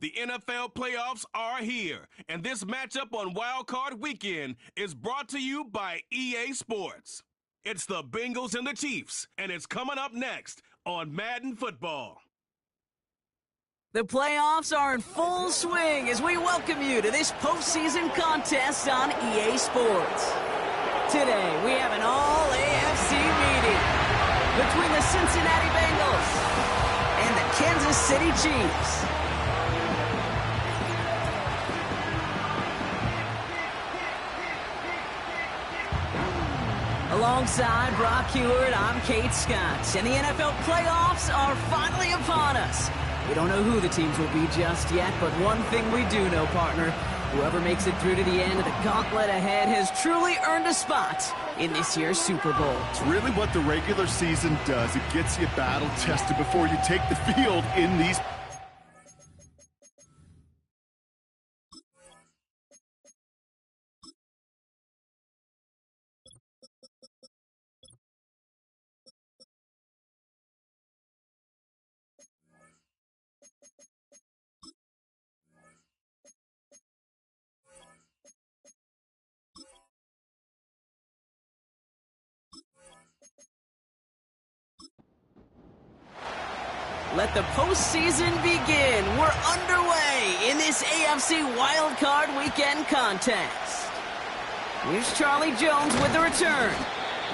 The NFL playoffs are here, and this matchup on Wild Card Weekend is brought to you by EA Sports. It's the Bengals and the Chiefs, and it's coming up next on Madden Football. The playoffs are in full swing as we welcome you to this postseason contest on EA Sports. Today, we have an all-AFC meeting between the Cincinnati Bengals and the Kansas City Chiefs. Alongside Brock Heward, I'm Kate Scott, and the NFL playoffs are finally upon us. We don't know who the teams will be just yet, but one thing we do know, partner, whoever makes it through to the end of the gauntlet ahead has truly earned a spot in this year's Super Bowl. It's really what the regular season does. It gets you battle-tested before you take the field in these. Let the postseason begin. We're underway in this AFC Wildcard Weekend contest. Here's Charlie Jones with the return.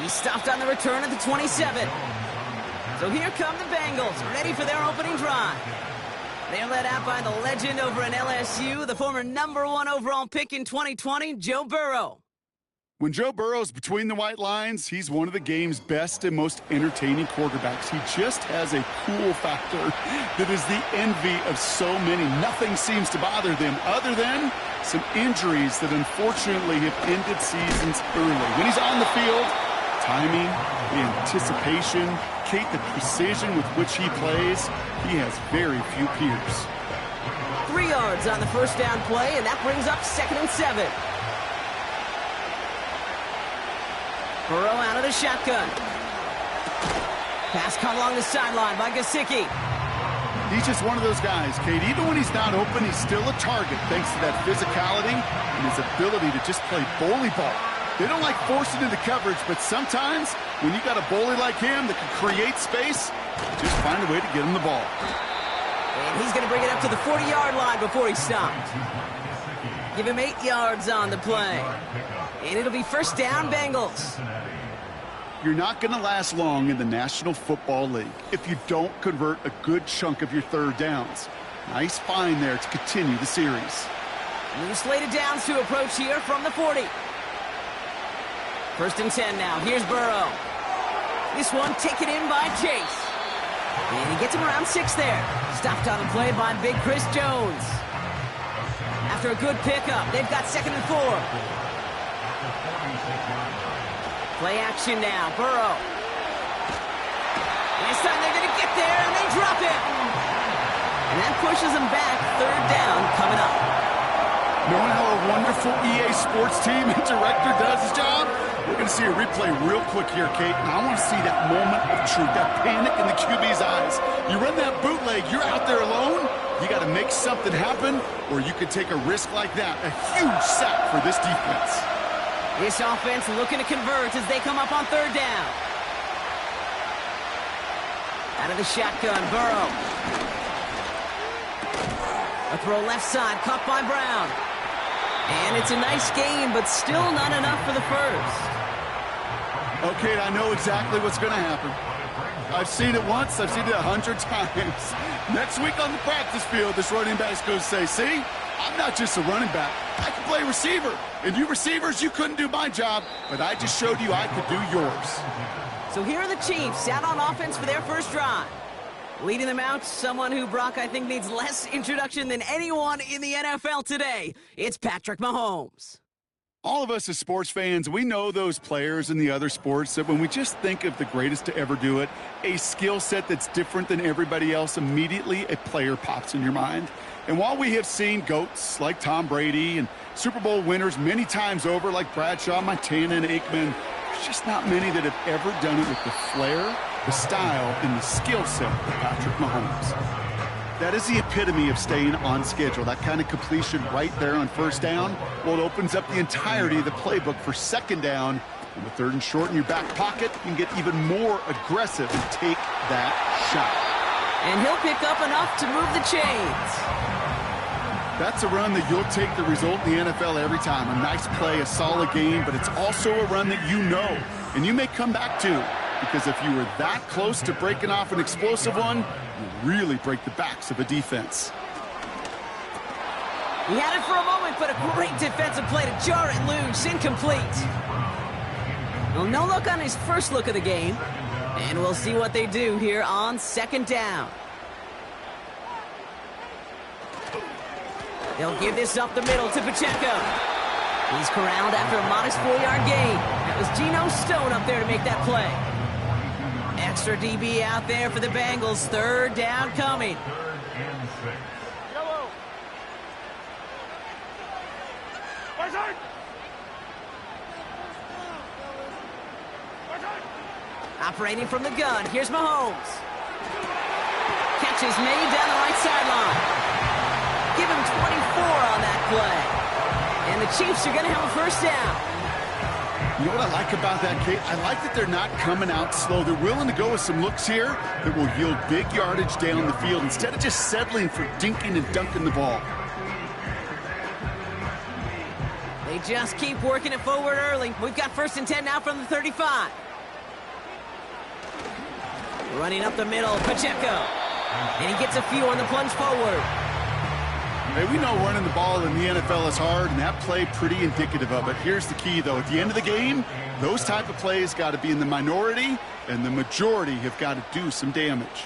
He stopped on the return at the 27. So here come the Bengals, ready for their opening drive. They're led out by the legend over in LSU, the former #1 overall pick in 2020, Joe Burrow. When Joe Burrow's between the white lines, he's one of the game's best and most entertaining quarterbacks. He just has a cool factor that is the envy of so many. Nothing seems to bother them other than some injuries that unfortunately have ended seasons early. When he's on the field, timing, the anticipation, Kate, the precision with which he plays, he has very few peers. 3 yards on the first down play, and that brings up 2nd and 7. Burrow out of the shotgun. Pass caught along the sideline by Gesicki. He's just one of those guys, Kate. Even when he's not open, he's still a target thanks to that physicality and his ability to just play bully ball. They don't like forcing into coverage, but sometimes when you got a bully like him that can create space, just find a way to get him the ball. And he's going to bring it up to the 40-yard line before he stopped. Give him 8 yards on the play. And it'll be first down, Bengals. You're not going to last long in the National Football League if you don't convert a good chunk of your third downs. Nice find there to continue the series. New slated downs to approach here from the 40. First and 10 now. Here's Burrow. This one taken in by Chase. And he gets him around 6 there. Stopped on the play by Big Chris Jones. After a good pickup, they've got 2nd and 4. Play action now, Burrow. And this time they're going to get there, and they drop it. And that pushes them back. 3rd down coming up. Knowing how a wonderful EA Sports team and director does his job, we're going to see a replay real quick here, Kate, and I want to see that moment of truth, that panic in the QB's eyes. You run that bootleg, you're out there alone, you got to make something happen, or you could take a risk like that. A huge sack for this defense. This offense looking to convert as they come up on 3rd down. Out of the shotgun, Burrow. A throw left side, caught by Brown. And it's a nice game, but still not enough for the first. Okay, I know exactly what's going to happen. I've seen it once, I've seen it 100 times. Next week on the practice field, this running back's going to say, see, I'm not just a running back. I can play receiver. And you receivers, you couldn't do my job, but I just showed you I could do yours. So here are the Chiefs out on offense for their first drive. Leading them out, someone who, Brock, I think needs less introduction than anyone in the NFL today. It's Patrick Mahomes. All of us as sports fans, we know those players in the other sports that when we just think of the greatest to ever do it, a skill set that's different than everybody else, immediately a player pops in your mind. And while we have seen GOATs like Tom Brady and Super Bowl winners many times over like Bradshaw, Montana, and Aikman, There's just not many that have ever done it with the flair, the style, and the skill set of Patrick Mahomes. That is the epitome of staying on schedule. That kind of completion right there on first down, well, it opens up the entirety of the playbook for second down. And with third and short in your back pocket, you can get even more aggressive and take that shot. And he'll pick up enough to move the chains. That's a run that you'll take the result in the NFL every time. A nice play, a solid game, but it's also a run that you know, and you may come back to, because if you were that close to breaking off an explosive one, you really break the backs of a defense. He had it for a moment, but a great defensive play to jar it loose. Incomplete. Well, no look on his first look of the game. And we'll see what they do here on second down. They'll give this up the middle to Pacheco. He's corralled after a modest 4-yard gain. That was Geno Stone up there to make that play. Extra DB out there for the Bengals. Third down coming. Operating from the gun, here's Mahomes. Catch is made down the right sideline. Give him 24 on that play. And the Chiefs are going to have a first down. You know what I like about that, Kate? I like that they're not coming out slow. They're willing to go with some looks here that will yield big yardage down the field instead of just settling for dinking and dunking the ball. They just keep working it forward early. We've got first and 10 now from the 35. Running up the middle, Pacheco. And he gets a few on the plunge forward. Hey, we know running the ball in the NFL is hard, and that play pretty indicative of it. Here's the key, though. At the end of the game, those type of plays got to be in the minority, and the majority have got to do some damage.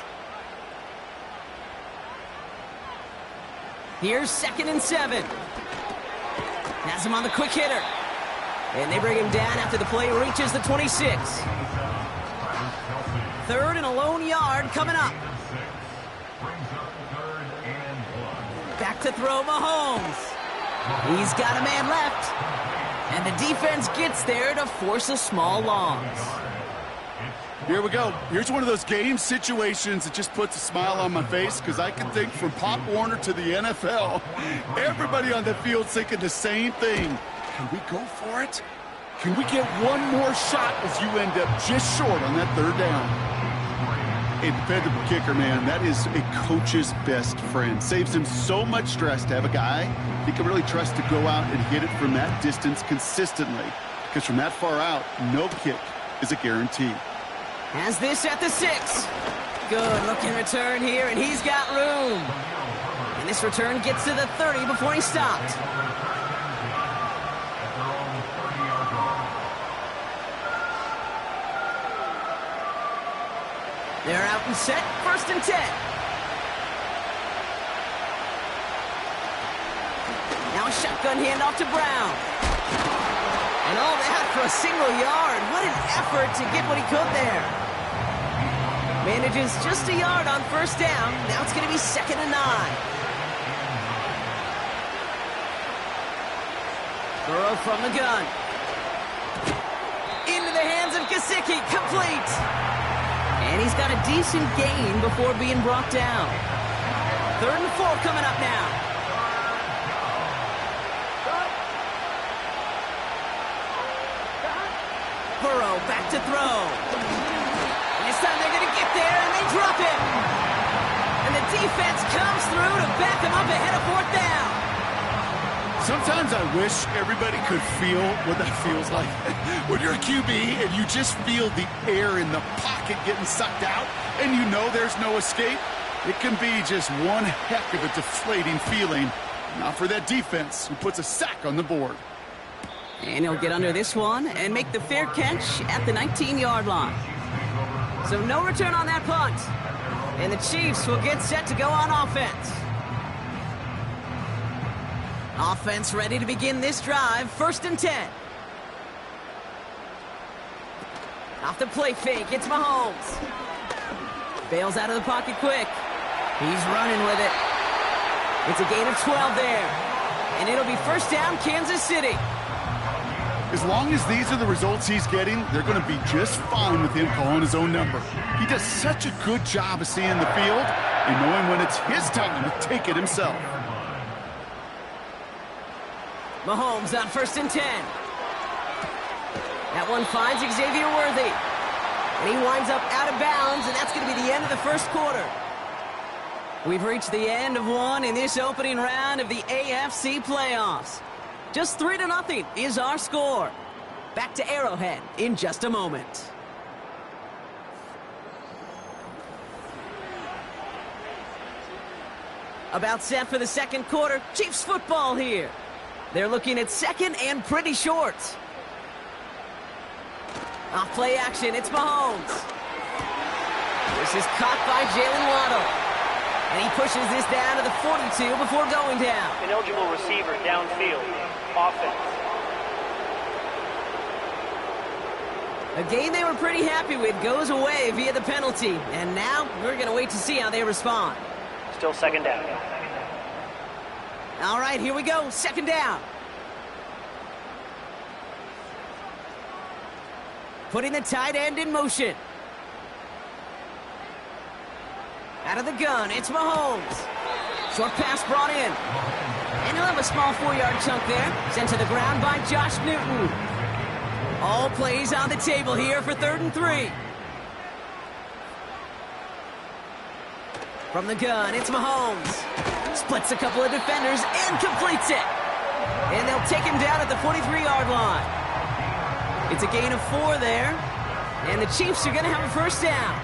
Here's 2nd and 7. Has him on the quick hitter. And they bring him down after the play reaches the 26. Third and a lone yard coming up. Back to throw Mahomes. He's got a man left. And the defense gets there to force a small loss. Here we go. Here's one of those game situations that just puts a smile on my face, because I can think from Pop Warner to the NFL, everybody on the field's thinking the same thing. Can we go for it? Can we get one more shot as you end up just short on that third down? A dependable kicker, man, that is a coach's best friend. Saves him so much stress to have a guy he can really trust to go out and hit it from that distance consistently. Because from that far out, no kick is a guarantee. Has this at the 6. Good looking return here, and he's got room. And this return gets to the 30 before he stopped. They're out and set, first and 10. Now a shotgun handoff to Brown. And all that for a single yard. What an effort to get what he could there. Manages just a yard on first down. Now it's going to be 2nd and 9. Burrow from the gun. Into the hands of Gesicki, complete. And he's got a decent gain before being brought down. 3rd and 4 coming up now. Burrow back to throw. And this time they're going to get there, and they drop it. And the defense comes through to back them up ahead of 4th down. Sometimes I wish everybody could feel what that feels like. When you're a QB and you just feel the air in the pocket getting sucked out and you know there's no escape, it can be just one heck of a deflating feeling. Not for that defense who puts a sack on the board. And he'll get under this one and make the fair catch at the 19-yard line. So no return on that punt. And the Chiefs will get set to go on offense. Offense ready to begin this drive. 1st and 10. Off the play fake, it's Mahomes. Bails out of the pocket quick. He's running with it. It's a gain of 12 there. And it'll be first down, Kansas City. As long as these are the results he's getting, they're going to be just fine with him calling his own number. He does such a good job of seeing the field and knowing when it's his time to take it himself. Mahomes on 1st and 10. That one finds Xavier Worthy. And he winds up out of bounds, and that's going to be the end of the first quarter. We've reached the end of one in this opening round of the AFC playoffs. Just 3-0 is our score. Back to Arrowhead in just a moment. About set for the second quarter. Chiefs football here. They're looking at second and pretty short. Off play action, it's Mahomes. This is caught by Jalen Waddle. And he pushes this down to the 42 before going down. An eligible receiver downfield. Offense. A game they were pretty happy with goes away via the penalty. And now we're going to wait to see how they respond. Still second down. All right, here we go. Second down. Putting the tight end in motion. Out of the gun, it's Mahomes. Short pass brought in. And he'll have a small 4-yard chunk there. Sent to the ground by Josh Newton. All plays on the table here for 3rd and 3. From the gun, it's Mahomes. Splits a couple of defenders and completes it. And they'll take him down at the 43-yard line. It's a gain of 4 there. And the Chiefs are going to have a first down.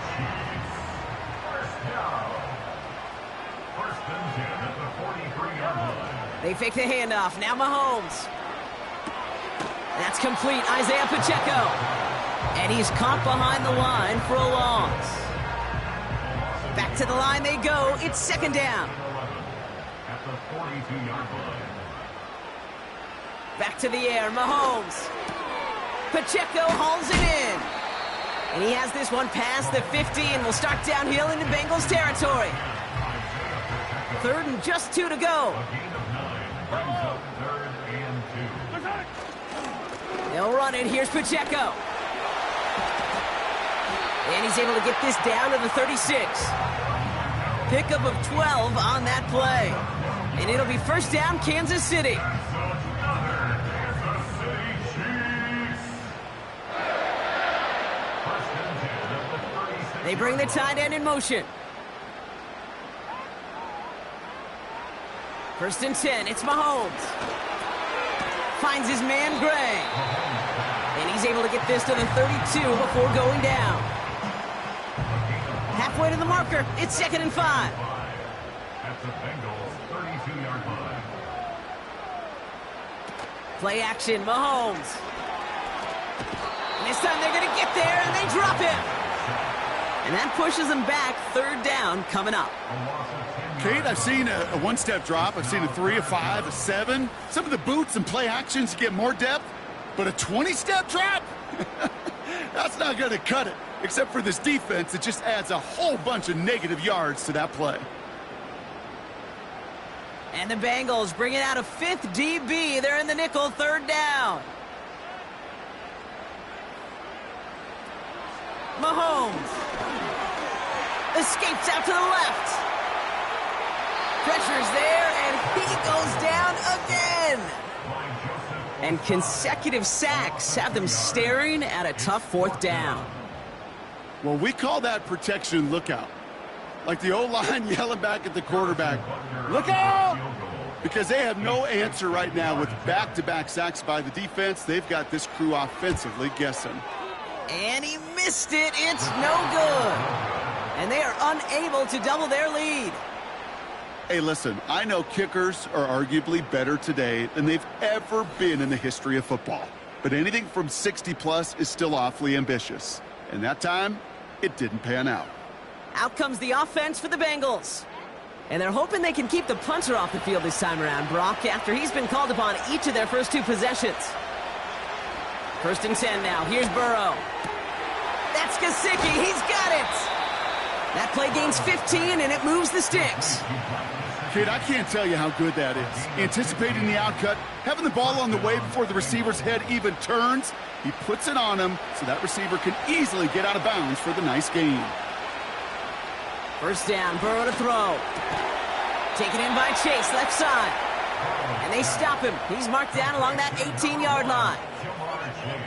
They fake the handoff. Now Mahomes. That's complete. Isaiah Pacheco. And he's caught behind the line for a loss. Back to the line they go. It's second down. Back to the air. Mahomes. Pacheco hauls it in. And he has this one past the 50 and will start downhill into Bengals territory. 3rd and just 2 to go. They'll run it. Here's Pacheco. And he's able to get this down to the 36. Pickup of 12 on that play. And it'll be first down, Kansas City. They bring the tight end in motion. 1st and 10, it's Mahomes. Finds his man, Gray. And he's able to get this to the 32 before going down. Halfway to the marker, it's 2nd and 5. At the Bengals 32-yard line. Play action, Mahomes. And this time they're going to get there, and they drop him. And that pushes them back. 3rd down coming up. Kate, I've seen a one-step drop. I've seen a 3, a 5, a 7. Some of the boots and play actions get more depth, but a 20-step drop? That's not going to cut it, except for this defense that just adds a whole bunch of negative yards to that play. And the Bengals bring it out a 5th DB. They're in the nickel, 3rd down. Mahomes escapes out to the left. Pressure's there, and he goes down again. And consecutive sacks have them staring at a tough 4th down. Well, we call that protection lookout. Like the O-line yelling back at the quarterback, look out! Because they have no answer right now with back-to-back sacks by the defense. They've got this crew offensively guessing. And he missed it. It's no good. And they are unable to double their lead. Hey, listen, I know kickers are arguably better today than they've ever been in the history of football. But anything from 60-plus is still awfully ambitious. And that time, it didn't pan out. Out comes the offense for the Bengals. And they're hoping they can keep the punter off the field this time around, Brock, after he's been called upon each of their first 2 possessions. 1st and 10 now. Here's Burrow. That's Gesicki. He's got it. That play play gains 15, and it moves the sticks. Kid, I can't tell you how good that is. Anticipating the outcut, having the ball on the way before the receiver's head even turns, he puts it on him so that receiver can easily get out of bounds for the nice gain. First down, Burrow to throw. Taken in by Chase, left side. And they stop him. He's marked down along that 18-yard line.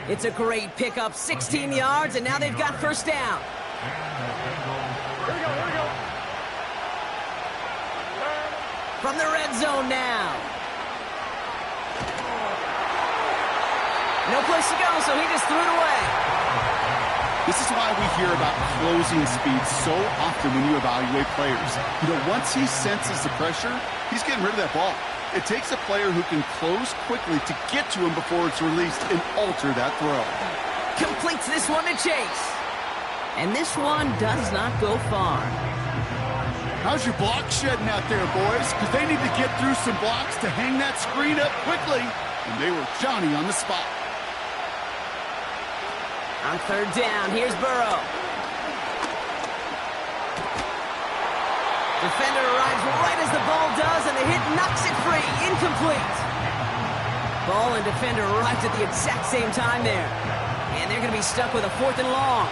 It's a great pickup, 16 yards, and now they've got first down. Here we go. From the red zone now. No place to go, so he just threw it away. This is why we hear about closing speed so often when you evaluate players. You know, once he senses the pressure, he's getting rid of that ball. It takes a player who can close quickly to get to him before it's released and alter that throw. Completes this one to Chase. And this one does not go far. How's your block shedding out there, boys? Because they need to get through some blocks to hang that screen up quickly. And they were Johnny on the spot. On third down, here's Burrow. Defender arrives right as the ball does, and the hit knocks it free. Incomplete. Ball and defender arrived at the exact same time there. And they're going to be stuck with a 4th and long.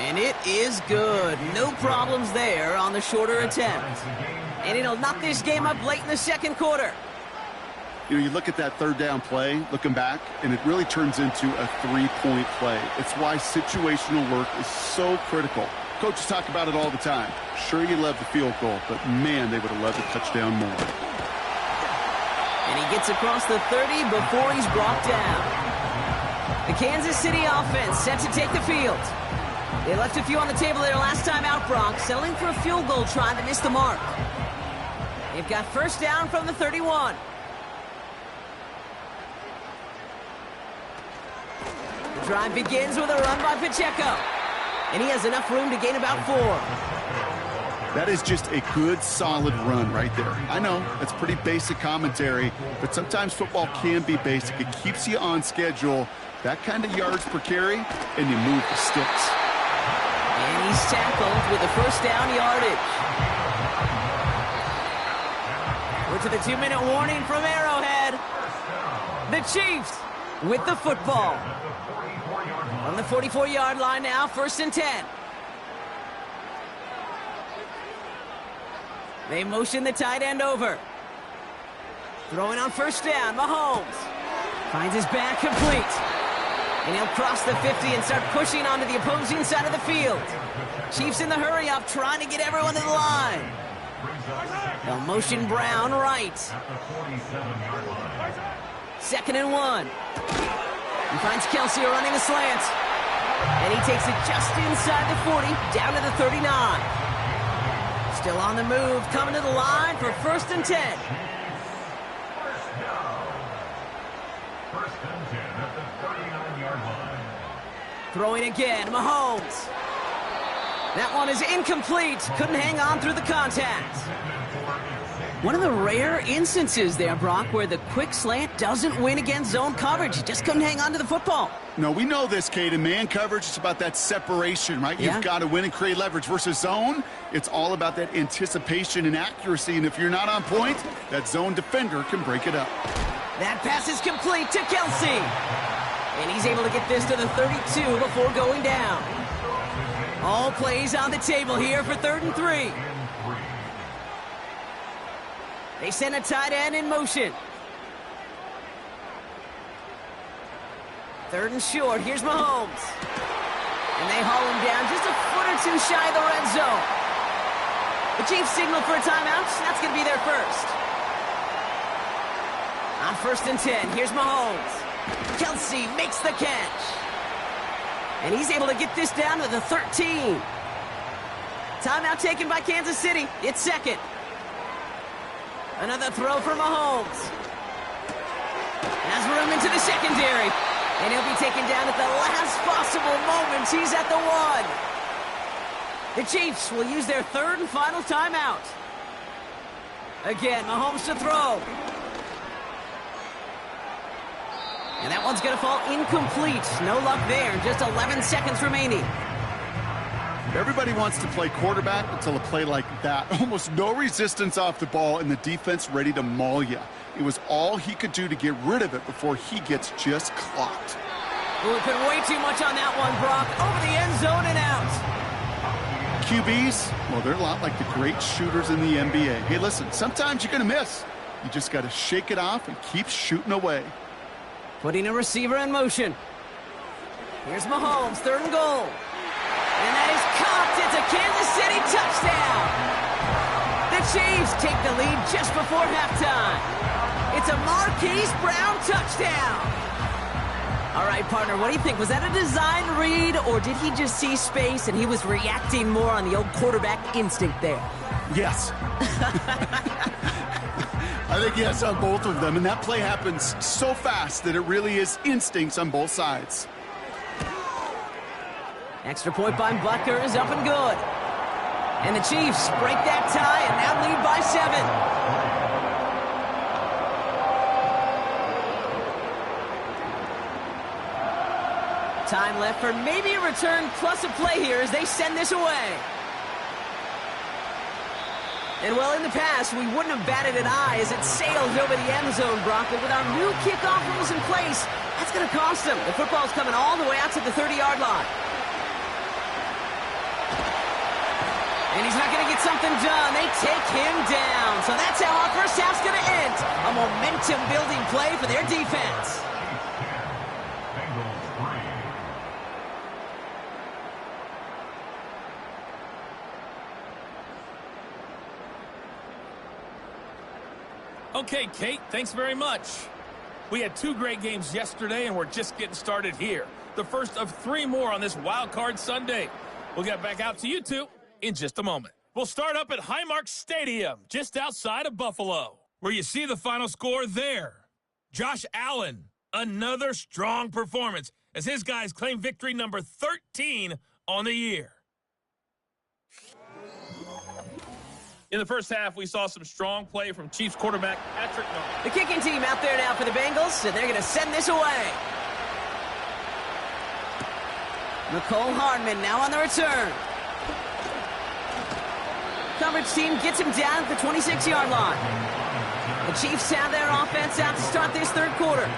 And it is good. No problems there on the shorter attempt. And it'll knock this game up late in the second quarter. You know, you look at that third down play, looking back, and it really turns into a 3-point play. It's why situational work is so critical. Coaches talk about it all the time. Sure, you love the field goal, but man, they would have loved a touchdown more. And he gets across the 30 before he's brought down. The Kansas City offense set to take the field. They left a few on the table there last time out, Bronx, settling for a field goal try that missed the mark. They've got first down from the 31. The drive begins with a run by Pacheco. And he has enough room to gain about 4. That is just a good, solid run right there. I know, that's pretty basic commentary, but sometimes football can be basic. It keeps you on schedule, that kind of yards per carry, and you move the sticks. And he's tackled with the first down yardage. We're to the 2-minute warning from Arrowhead. The Chiefs with the football. On the 44-yard line now, 1st and 10. They motion the tight end over. Throwing on first down, Mahomes. Finds his back complete. And he'll cross the 50 and start pushing onto the opposing side of the field. Chiefs in the hurry-up, trying to get everyone to the line. They'll motion Brown right. 2nd and 1. He finds Kelsey running a slant. And he takes it just inside the 40, down to the 39. Still on the move, coming to the line for 1st and 10. First and 10 at the 39-yard line. Throwing again, Mahomes. That one is incomplete. Couldn't hang on through the contact. One of the rare instances there, Brock, where the quick slant doesn't win against zone coverage. He just couldn't hang on to the football. No, we know this, Kate. In man coverage, it's about that separation, right? Yeah. You've got to win and create leverage versus zone. It's all about that anticipation and accuracy, and if you're not on point, that zone defender can break it up. That pass is complete to Kelsey. And he's able to get this to the 32 before going down. All plays on the table here for 3rd and 3. They send a tight end in motion. 3rd and short. Here's Mahomes. And they haul him down just a foot or 2 shy of the red zone. The Chiefs signal for a timeout. That's going to be their first. On 1st and 10, here's Mahomes. Kelsey makes the catch. And he's able to get this down to the 13. Timeout taken by Kansas City. It's 2nd. Another throw for Mahomes. Has room into the secondary. And he'll be taken down at the last possible moments. He's at the 1. The Chiefs will use their 3rd and final timeout. Again, Mahomes to throw. And that one's going to fall incomplete. No luck there. Just 11 seconds remaining. Everybody wants to play quarterback until a play like that. Almost no resistance off the ball and the defense ready to maul you. It was all he could do to get rid of it before he gets just clocked. Well, we put way too much on that one, Brock. Over the end zone and out. QBs, well, they're a lot like the great shooters in the NBA. Hey, listen, sometimes you're going to miss. You just got to shake it off and keep shooting away. Putting a receiver in motion. Here's Mahomes, 3rd and goal. And that is caught. It's a Kansas City touchdown. The Chiefs take the lead just before halftime. It's a Marquise Brown touchdown. All right, partner, what do you think? Was that a design read, or did he just see space and he was reacting more on the old quarterback instinct there? Yes. I think yes on both of them, and that play happens so fast that it really is instincts on both sides. Extra point by Butker is up and good. And the Chiefs break that tie and now lead by 7. Time left for maybe a return plus a play here as they send this away. And well, in the past, we wouldn't have batted an eye as it sails over the end zone, Brock. But with our new kickoff rules in place, that's going to cost them. The football's coming all the way out to the 30-yard line. And he's not going to get something done. They take him down. So that's how our first half's going to end. A momentum-building play for their defense. Okay, Kate, thanks very much. We had 2 great games yesterday, and we're just getting started here. The first of 3 more on this Wild Card Sunday. We'll get back out to you two in just a moment. We'll start up at Highmark Stadium, just outside of Buffalo, where you see the final score there. Josh Allen, another strong performance as his guys claim victory number 13 on the year. In the first half, we saw some strong play from Chiefs quarterback Patrick Mahomes. The kicking team out there now for the Bengals, and they're going to send this away. Nicole Hardman now on the return. Coverage team gets him down at the 26-yard line. The Chiefs have their offense out to start this 3rd quarter.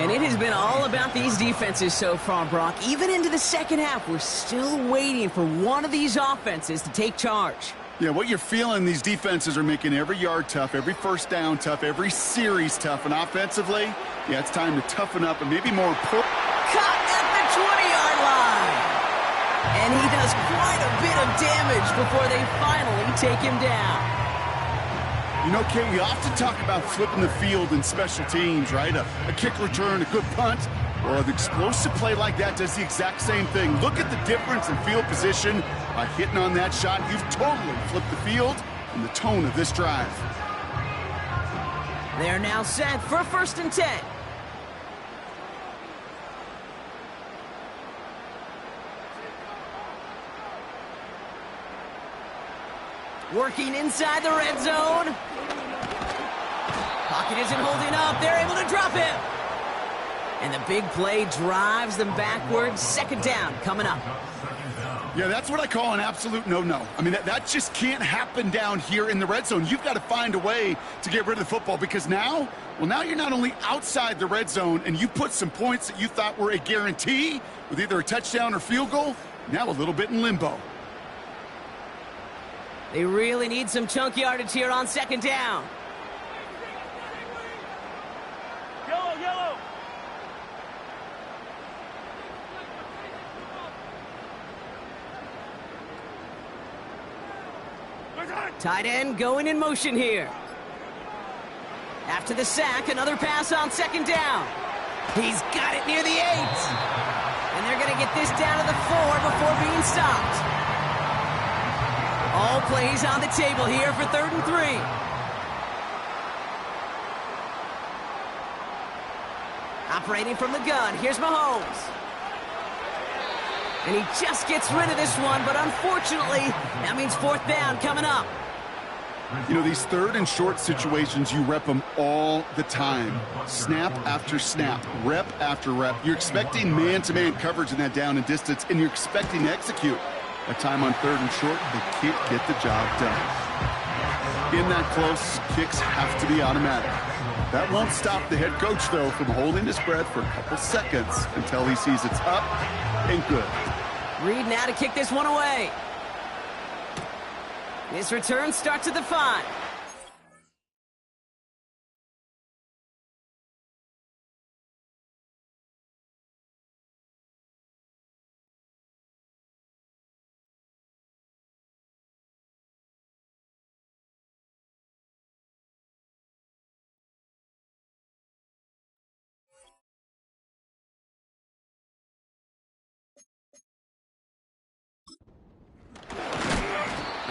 And it has been all about these defenses so far, Brock. Even into the 2nd half, we're still waiting for one of these offenses to take charge. Yeah, what you're feeling, these defenses are making every yard tough, every first down tough, every series tough. And offensively, yeah, it's time to toughen up and maybe more important. Caught at the 20-yard line. And he does quite a bit of damage before they finally take him down. You know, Kate, we often talk about flipping the field in special teams, right? A kick return, a good punt. Well, an explosive play like that does the exact same thing. Look at the difference in field position. By hitting on that shot, you've totally flipped the field and the tone of this drive. They're now set for 1st and 10. Working inside the red zone. Pocket isn't holding up. They're able to drop him. And the big play drives them backwards. 2nd down coming up. Yeah, that's what I call an absolute no-no. I mean, that just can't happen down here in the red zone. You've got to find a way to get rid of the football because now you're not only outside the red zone and you put some points that you thought were a guarantee with either a touchdown or field goal, now a little bit in limbo. They really need some chunk yardage here on 2nd down. Yellow. Tight end going in motion here. After the sack, another pass on 2nd down. He's got it near the 8. And they're going to get this down to the 4 before being stopped. All plays on the table here for 3rd and 3. Operating from the gun, here's Mahomes. And he just gets rid of this one, but unfortunately, that means 4th down coming up. You know, these third and short situations, you rep them all the time. Snap after snap, rep after rep. You're expecting man-to-man coverage in that down and distance, and you're expecting to execute. A time on third and short, they can't get the job done. In that close, kicks have to be automatic. That won't stop the head coach, though, from holding his breath for a couple seconds until he sees it's up and good. Reed now to kick this one away. This return starts at the 5.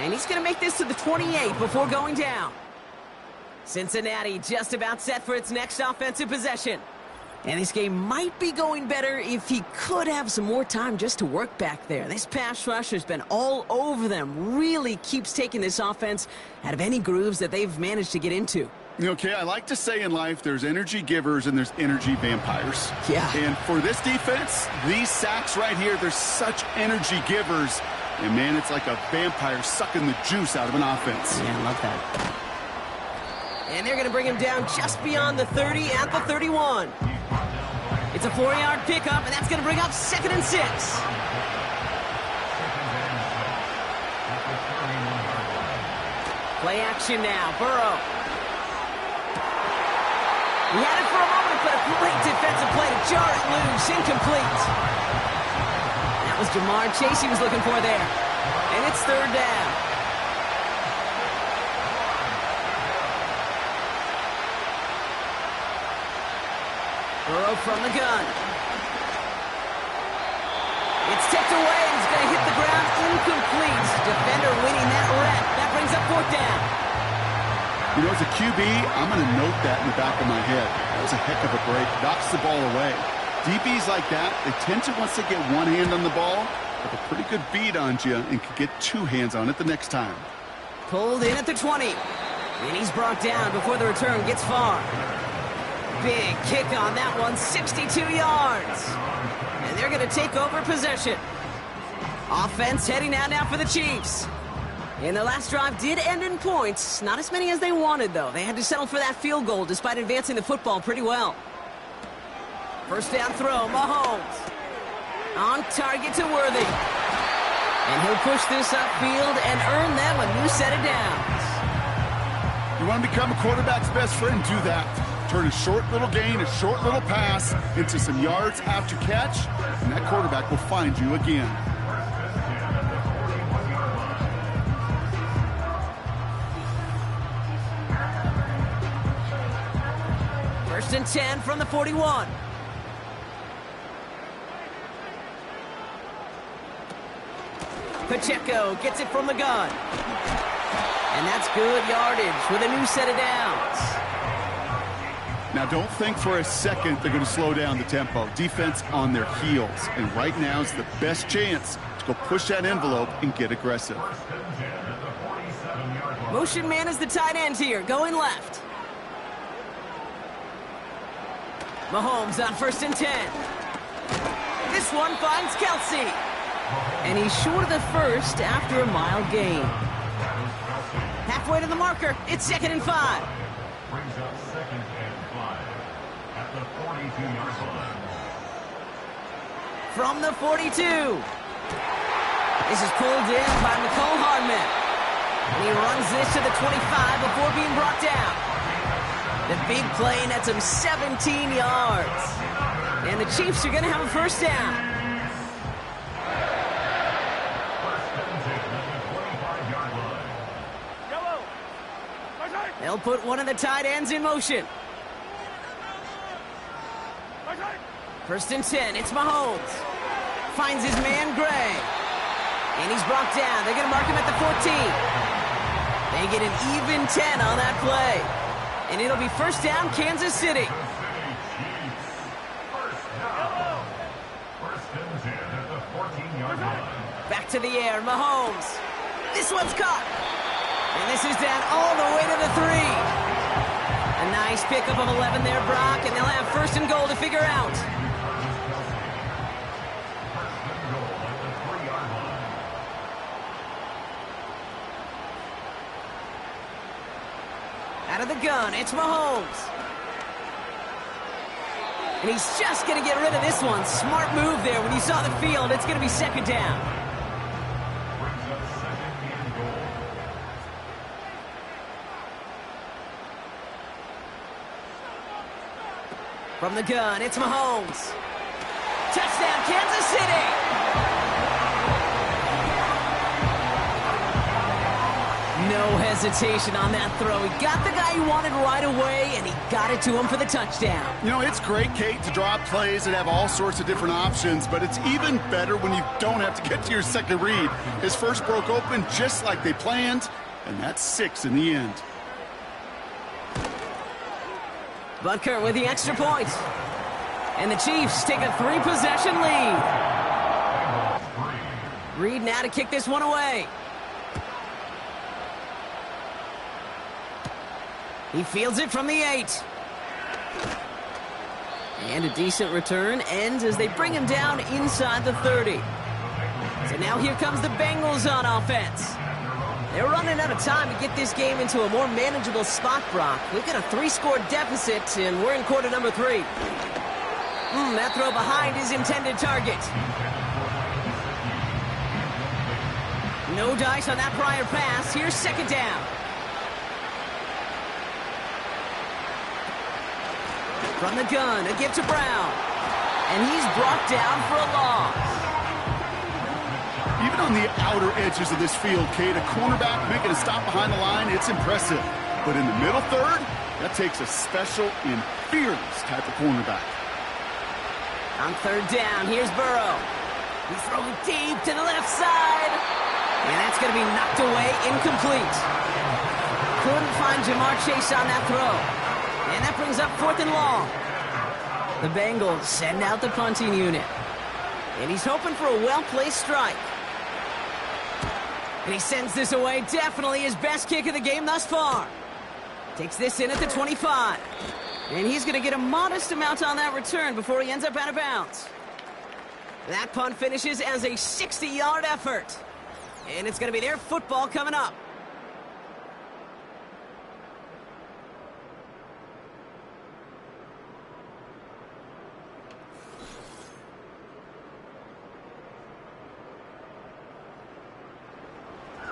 And he's going to make this to the 28 before going down. Cincinnati just about set for its next offensive possession. And this game might be going better if he could have some more time just to work back there. This pass rush has been all over them. Really keeps taking this offense out of any grooves that they've managed to get into. Okay, I like to say in life there's energy givers and there's energy vampires. Yeah. And for this defense, these sacks right here, they're such energy givers. And, man, it's like a vampire sucking the juice out of an offense. Yeah, I love that. And they're going to bring him down just beyond the 30 at the 31. It's a 4-yard pickup, and that's going to bring up 2nd and 6. Play action now. Burrow. He had it for a moment, but a great defensive play to jar it loose. Incomplete. That was Jamar Chase he was looking for there. And it's 3rd down. Burrow from the gun. It's tipped away, and it's going to hit the ground incomplete. Defender winning that rep. That brings up 4th down. You know, as a QB, I'm going to note that in the back of my head. That was a heck of a break. Knocks the ball away. DBs like that, they tend to, once they get one hand on the ball, have a pretty good beat on you and can get 2 hands on it the next time. Pulled in at the 20. And he's brought down before the return gets far. Big kick on that one, 62 yards. And they're going to take over possession. Offense heading out now for the Chiefs. And the last drive did end in points. Not as many as they wanted, though. They had to settle for that field goal despite advancing the football pretty well. First down throw, Mahomes. On target to Worthy. And he'll push this upfield and earn them a new set of downs. You want to become a quarterback's best friend? Do that. Turn a short little gain, a short little pass into some yards after catch, and that quarterback will find you again. First and 10 from the 41. Pacheco gets it from the gun. And that's good yardage with a new set of downs. Now, don't think for a second they're going to slow down the tempo. Defense on their heels. And right now is the best chance to go push that envelope and get aggressive. Motion man is the tight end here, going left. Mahomes on first and 10. This one finds Kelsey. And he's short of the first after a mile gain. Halfway to the marker, it's 2nd and 5. Brings up 2nd and 5 at the 42-yard line. From the 42. This is pulled in by Mecole Hardman. And he runs this to the 25 before being brought down. The big play nets him 17 yards. And the Chiefs are going to have a first down. They'll put one of the tight ends in motion. First and 10, it's Mahomes. Finds his man, Gray. And he's brought down. They're going to mark him at the 14. They get an even 10 on that play. And it'll be first down, Kansas City. Back to the air, Mahomes. This one's caught. And this is down all the way to the 3. A nice pickup of 11 there, Brock, and they'll have first and goal to figure out. Out of the gun, it's Mahomes. And he's just going to get rid of this one. Smart move there. When you saw the field, it's going to be second down. From the gun, it's Mahomes. Touchdown, Kansas City! No hesitation on that throw. He got the guy he wanted right away, and he got it to him for the touchdown. You know, it's great, Kate, to draw up plays and have all sorts of different options, but it's even better when you don't have to get to your second read. His first broke open just like they planned, and that's 6 in the end. Butker with the extra point. And the Chiefs take a 3-possession lead. Reed now to kick this one away. He fields it from the 8. And a decent return ends as they bring him down inside the 30. So now here comes the Bengals on offense. They're running out of time to get this game into a more manageable spot, Brock. We've got a 3-score deficit, and we're in quarter number 3. That throw behind his intended target. No dice on that prior pass. Here's second down. From the gun, a give to Brown. And he's brought down for a loss. Even on the outer edges of this field, Kate, a cornerback making a stop behind the line, it's impressive. But in the middle third, that takes a special and fearless type of cornerback. On third down, here's Burrow. He's throwing deep to the left side. And that's going to be knocked away, incomplete. Couldn't find Jamar Chase on that throw. And that brings up 4th and long. The Bengals send out the punting unit. And he's hoping for a well-placed strike. And he sends this away. Definitely his best kick of the game thus far. Takes this in at the 25. And he's going to get a modest amount on that return before he ends up out of bounds. That punt finishes as a 60-yard effort. And it's going to be their football coming up.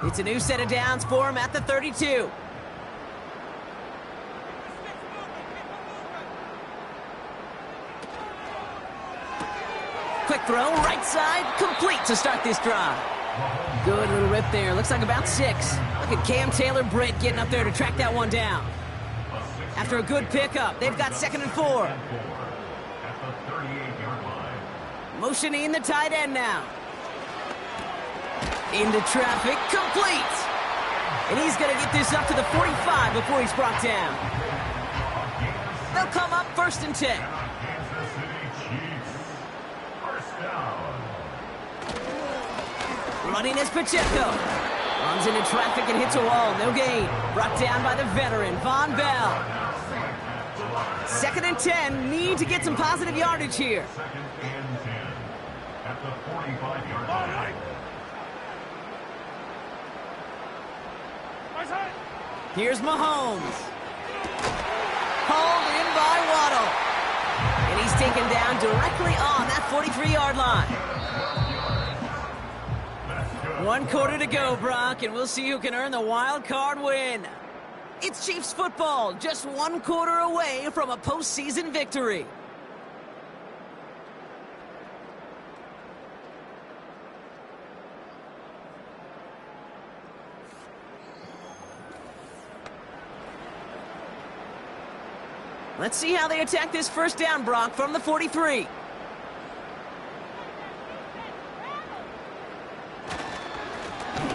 It's a new set of downs for him at the 32. Quick throw, right side, complete to start this drive. Good little rip there. Looks like about 6. Look at Cam Taylor-Britt getting up there to track that one down. After a good pickup, they've got 2nd and 4. Motioning the tight end now. Into traffic, complete. And he's going to get this up to the 45 before he's brought down. They'll come up 1st and 10. Running is Pacheco. Runs into traffic and hits a wall. No gain. Brought down by the veteran, Von Bell. 2nd and 10. Need to get some positive yardage here. 2nd and 10 at the 45-yard line. Here's Mahomes. Hauled in by Waddle. And he's taken down directly on that 43-yard line. 1 quarter to go, Brock, and we'll see who can earn the wild card win. It's Chiefs football, just 1 quarter away from a postseason victory. Let's see how they attack this first down, Brock, from the 43.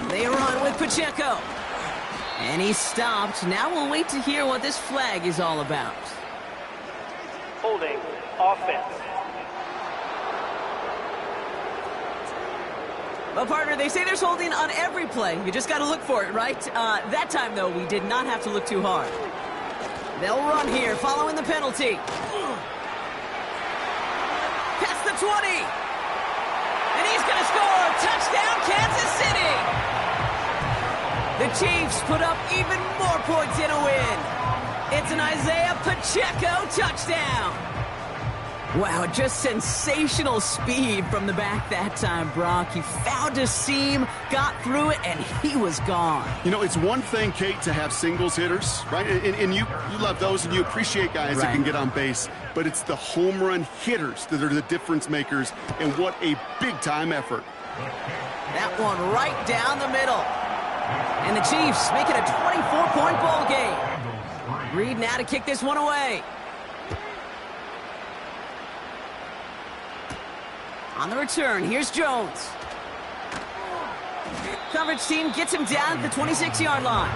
They run with Pacheco. And he's stopped. Now we'll wait to hear what this flag is all about. Holding offense. Well, partner, they say there's holding on every play. You just got to look for it, right? That time, though, we did not have to look too hard. They'll run here following the penalty. Past the 20. And he's going to score. Touchdown, Kansas City. The Chiefs put up even more points in a win. It's an Isaiah Pacheco touchdown. Wow, just sensational speed from the back that time, Brock. He found a seam, got through it, and he was gone. You know, it's one thing, Kate, to have singles hitters, right? And you love those, and you appreciate guys that can get on base. But it's the home run hitters that are the difference makers, and what a big-time effort. That one right down the middle. And the Chiefs make it a 24-point ball game. Reed now to kick this one away. On the return, here's Jones. Coverage team gets him down at the 26-yard line.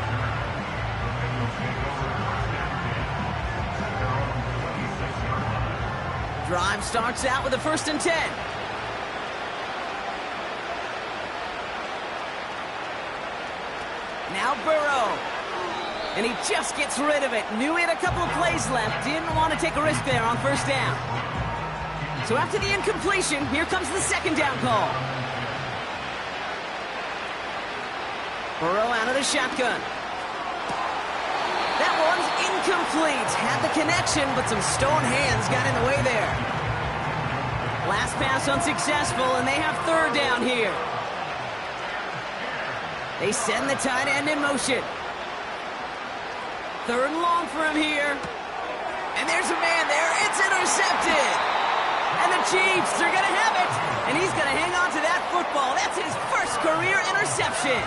Drive starts out with a 1st and 10. Now Burrow. And he just gets rid of it. Knew he had a couple of plays left. Didn't want to take a risk there on 1st down. So after the incompletion, here comes the 2nd down call. Burrow out of the shotgun. That one's incomplete. Had the connection, but some stone hands got in the way there. Last pass unsuccessful, and they have 3rd down here. They send the tight end in motion. 3rd and long for him here. And there's a man there. It's intercepted. And the Chiefs are going to have it. And he's going to hang on to that football. That's his first career interception.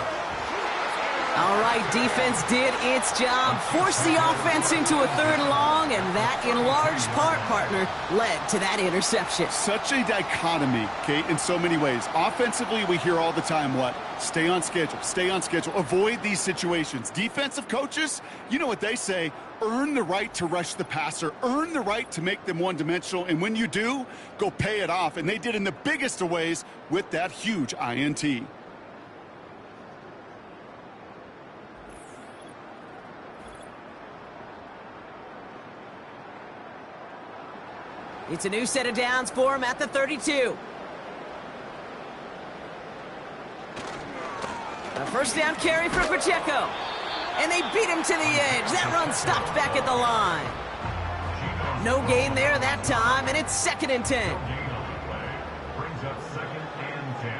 All right, defense did its job. Forced the offense into a 3rd and long. And that, in large part, partner, led to that interception. Such a dichotomy, Kate, in so many ways. Offensively, we hear all the time what? Stay on schedule, stay on schedule. Avoid these situations. Defensive coaches, you know what they say. Earn the right to rush the passer. Earn the right to make them one-dimensional. And when you do, go pay it off. And they did in the biggest of ways with that huge INT. It's a new set of downs for him at the 32. A 1st down carry for Pacheco. And they beat him to the edge. That run stopped back at the line. No gain there that time, and it's 2nd and 10. Brings up 2nd and 10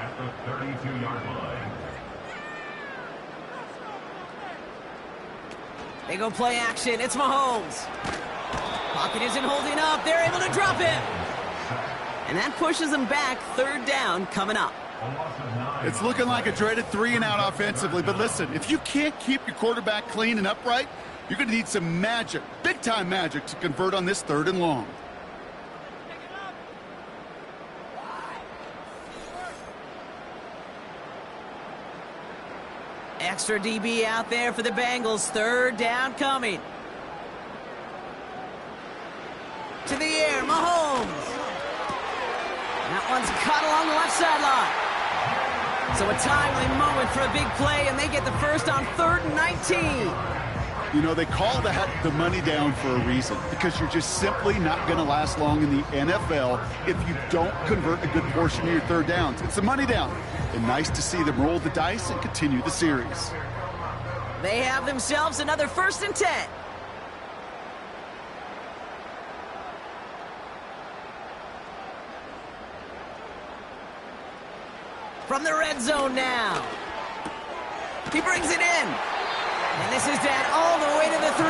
at the 32-yard line. They go play action. It's Mahomes. Pocket isn't holding up. They're able to drop him. And that pushes them back. 3rd down coming up. It's looking like a dreaded 3-and-out offensively. But listen, if you can't keep your quarterback clean and upright, you're going to need some magic, big-time magic, to convert on this 3rd and long. Extra DB out there for the Bengals. 3rd down coming. To the air, Mahomes. That one's caught along the left sideline. So a timely moment for a big play, and they get the first on 3rd and 19. You know, they call that the money down for a reason, because you're just simply not going to last long in the NFL if you don't convert a good portion of your 3rd downs. It's a money down, and nice to see them roll the dice and continue the series. They have themselves another 1st and 10. From the red zone now. He brings it in. And this is down all the way to the 3.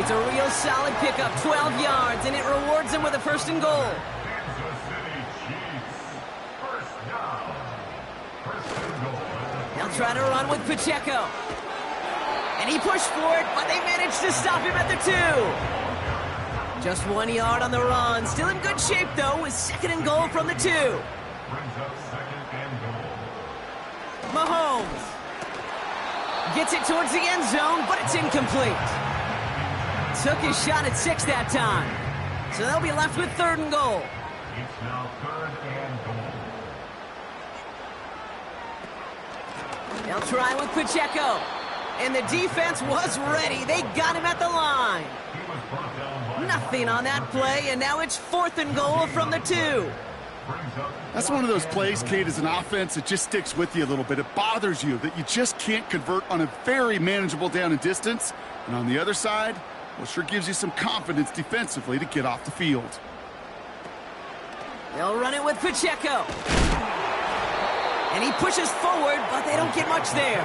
It's a real solid pickup, 12 yards, and it rewards him with a 1st and goal. They'll try to run with Pacheco. And he pushed for it, but they managed to stop him at the 2. Just 1 yard on the run. Still in good shape, though, with 2nd and goal from the 2. Brings up 2nd and goal. Mahomes gets it towards the end zone, but it's incomplete. Took his shot at 6 that time. So they'll be left with 3rd and goal. It's now 3rd and goal. They'll try with Pacheco. And the defense was ready. They got him at the line. Nothing on that play, and now it's 4th and goal from the 2. That's one of those plays, Kate, as an offense, it just sticks with you a little bit. It bothers you that you just can't convert on a very manageable down and distance. And on the other side, well, sure gives you some confidence defensively to get off the field. They'll run it with Pacheco. And he pushes forward, but they don't get much there.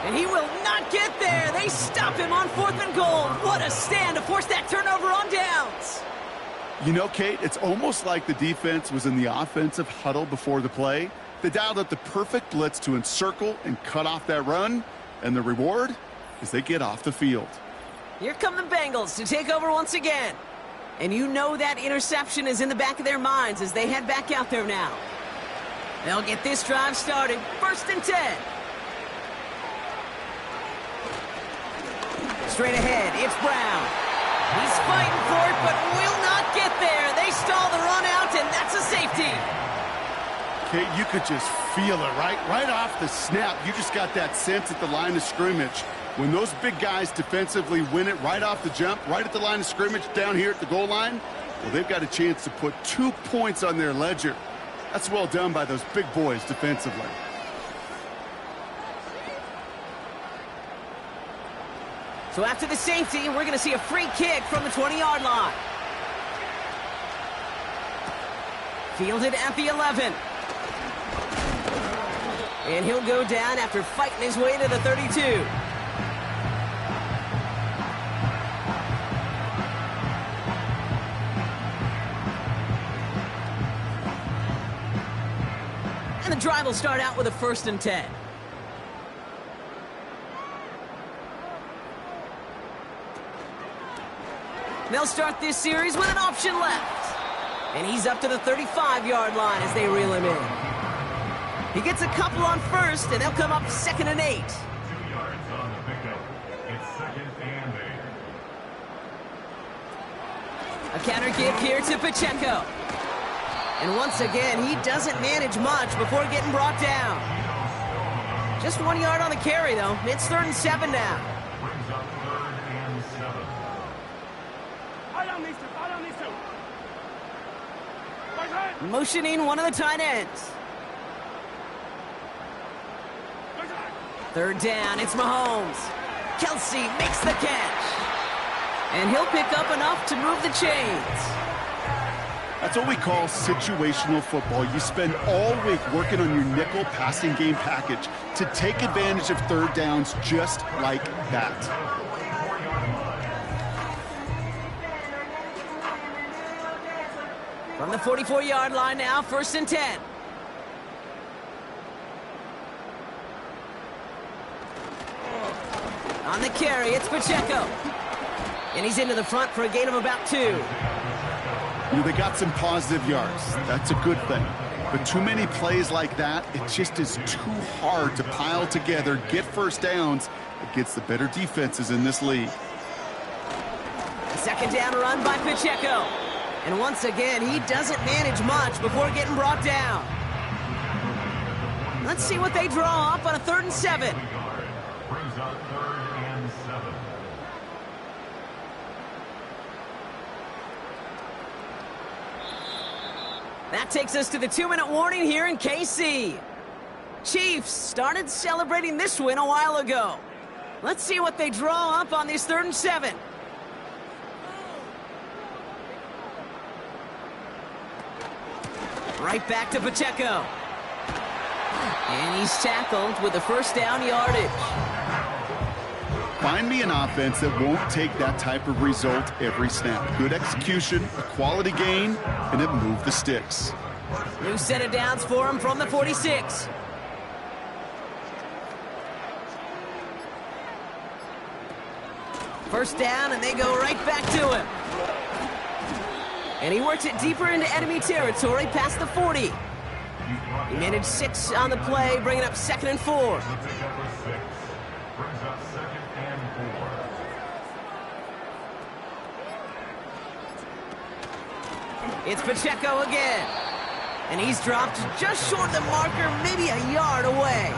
And he will not get there. They stop him on 4th and goal. What a stand to force that turnover on downs. You know, Kate, it's almost like the defense was in the offensive huddle before the play. They dialed up the perfect blitz to encircle and cut off that run. And the reward is they get off the field. Here come the Bengals to take over once again. And you know that interception is in the back of their minds as they head back out there now. They'll get this drive started. 1st and 10. Straight ahead, it's Brown. He's fighting for it, but will not get there. They stall the run out, and that's a safety. Kate, you could just feel it, right? Right off the snap, you just got that sense at the line of scrimmage. When those big guys defensively win it right off the jump, right at the line of scrimmage down here at the goal line, well, they've got a chance to put 2 points on their ledger. That's well done by those big boys defensively. So after the safety, we're going to see a free kick from the 20-yard line. Fielded at the 11. And he'll go down after fighting his way to the 32. And the drive will start out with a 1st and 10. They'll start this series with an option left. And he's up to the 35-yard line as they reel him in. He gets a couple on 1st, and they'll come up 2nd and 8. 2 yards on the pickup. It's 2nd and 8. A counter give here to Pacheco. And once again, he doesn't manage much before getting brought down. Just 1 yard on the carry, though. It's 3rd and 7 now. Brings up 3rd and 7. Motioning one of the tight ends. 3rd down, it's Mahomes. Kelsey makes the catch. And he'll pick up enough to move the chains. That's what we call situational football. You spend all week working on your nickel passing game package to take advantage of 3rd downs just like that. From the 44-yard line now, 1st and 10. On the carry, it's Pacheco. And he's into the front for a gain of about 2. You know, they got some positive yards. That's a good thing. But too many plays like that, it just is too hard to pile together, get 1st downs against the better defenses in this league. A 2nd down run by Pacheco. And once again, he doesn't manage much before getting brought down. Let's see what they draw up on a 3rd and 7. Brings up 3rd and 7. That takes us to the 2-minute warning here in KC. Chiefs started celebrating this win a while ago. Let's see what they draw up on this 3rd and 7. Right back to Pacheco. And he's tackled with the 1st down yardage. Find me an offense that won't take that type of result every snap. Good execution, a quality gain, and it moved the sticks. New set of downs for him from the 46. First down, and they go right back to him. And he works it deeper into enemy territory past the 40. He managed 6 on the play, bringing up 2nd and 4. The pickup was 6. Brings up 2nd and 4. It's Pacheco again. And he's dropped just short of the marker, maybe a yard away.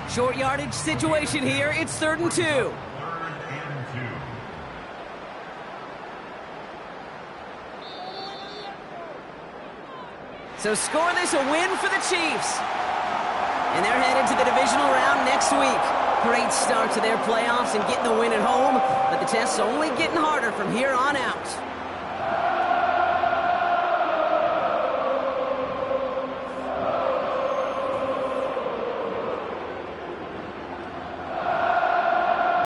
Short yardage situation here. It's 3rd and 2. 3rd and 2. So scoreless, a win for the Chiefs. And they're headed to the divisional round next week. Great start to their playoffs and getting the win at home, but the test's only getting harder from here on out.